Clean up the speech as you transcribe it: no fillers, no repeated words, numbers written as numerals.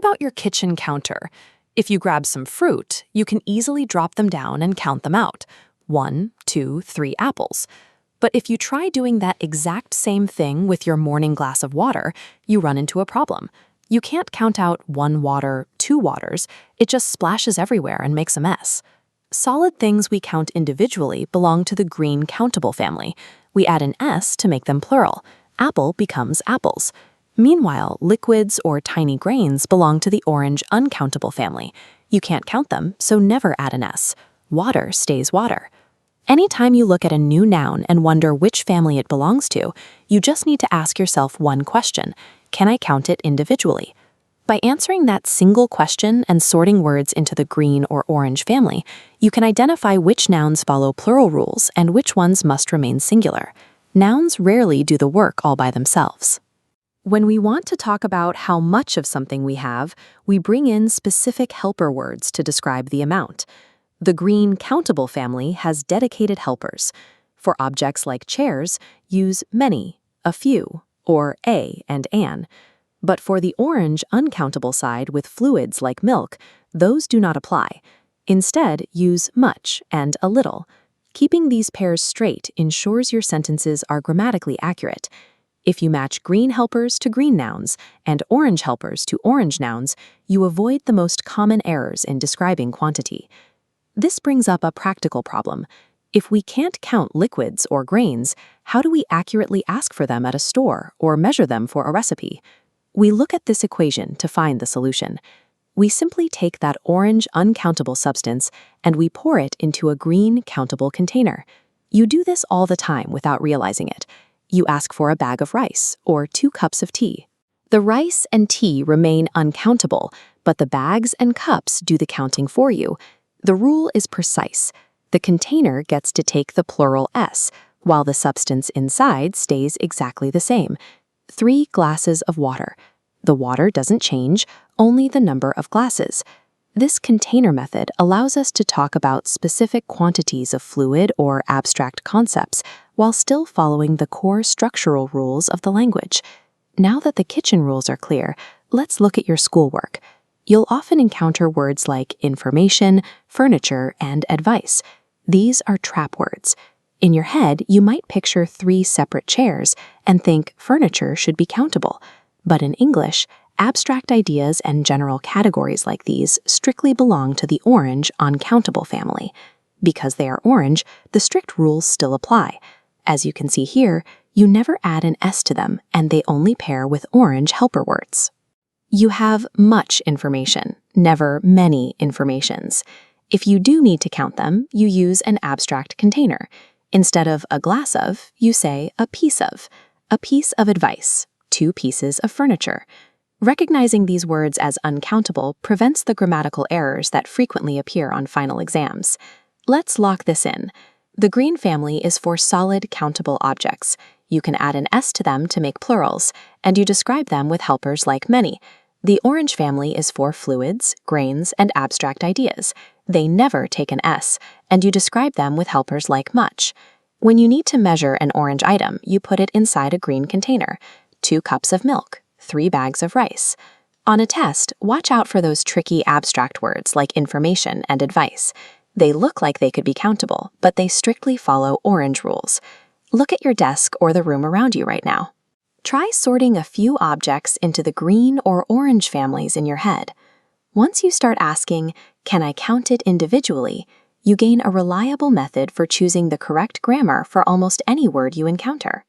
about your kitchen counter? If you grab some fruit, you can easily drop them down and count them out. 1, 2, 3 apples. But if you try doing that exact same thing with your morning glass of water, you run into a problem. You can't count out 1 water, 2 waters. It just splashes everywhere and makes a mess. Solid things we count individually belong to the green countable family. We add an S to make them plural. Apple becomes apples. Meanwhile, liquids or tiny grains belong to the orange uncountable family. You can't count them, so never add an S. Water stays water. Anytime you look at a new noun and wonder which family it belongs to, you just need to ask yourself one question: can I count it individually? By answering that single question and sorting words into the green or orange family, you can identify which nouns follow plural rules and which ones must remain singular. Nouns rarely do the work all by themselves. When we want to talk about how much of something we have, we bring in specific helper words to describe the amount. The green countable family has dedicated helpers. For objects like chairs, use many, a few, or a and an. But for the orange uncountable side with fluids like milk, those do not apply. Instead, use much and a little. Keeping these pairs straight ensures your sentences are grammatically accurate. If you match green helpers to green nouns and orange helpers to orange nouns, you avoid the most common errors in describing quantity. This brings up a practical problem. If we can't count liquids or grains, how do we accurately ask for them at a store or measure them for a recipe? We look at this equation to find the solution. We simply take that orange uncountable substance and we pour it into a green countable container. You do this all the time without realizing it. You ask for a bag of rice or 2 cups of tea. The rice and tea remain uncountable, but the bags and cups do the counting for you. The rule is precise. The container gets to take the plural S, while the substance inside stays exactly the same. 3 glasses of water. The water doesn't change, only the number of glasses. This container method allows us to talk about specific quantities of fluid or abstract concepts while still following the core structural rules of the language. Now that the kitchen rules are clear, let's look at your schoolwork. You'll often encounter words like information, furniture, and advice. These are trap words. In your head, you might picture 3 separate chairs and think furniture should be countable. But in English, abstract ideas and general categories like these strictly belong to the orange uncountable family. Because they are orange, the strict rules still apply. As you can see here, you never add an S to them, and they only pair with orange helper words. You have much information, never many informations. If you do need to count them, you use an abstract container. Instead of a glass of, you say a piece of advice, 2 pieces of furniture. Recognizing these words as uncountable prevents the grammatical errors that frequently appear on final exams. Let's lock this in. The green family is for solid countable objects. You can add an S to them to make plurals, and you describe them with helpers like many. The orange family is for fluids, grains, and abstract ideas. They never take an S, and you describe them with helpers like much. When you need to measure an orange item, you put it inside a green container. 2 cups of milk, 3 bags of rice. On a test, watch out for those tricky abstract words like information and advice. They look like they could be countable, but they strictly follow orange rules. Look at your desk or the room around you right now. Try sorting a few objects into the green or orange families in your head. Once you start asking, "Can I count it individually?" you gain a reliable method for choosing the correct grammar for almost any word you encounter.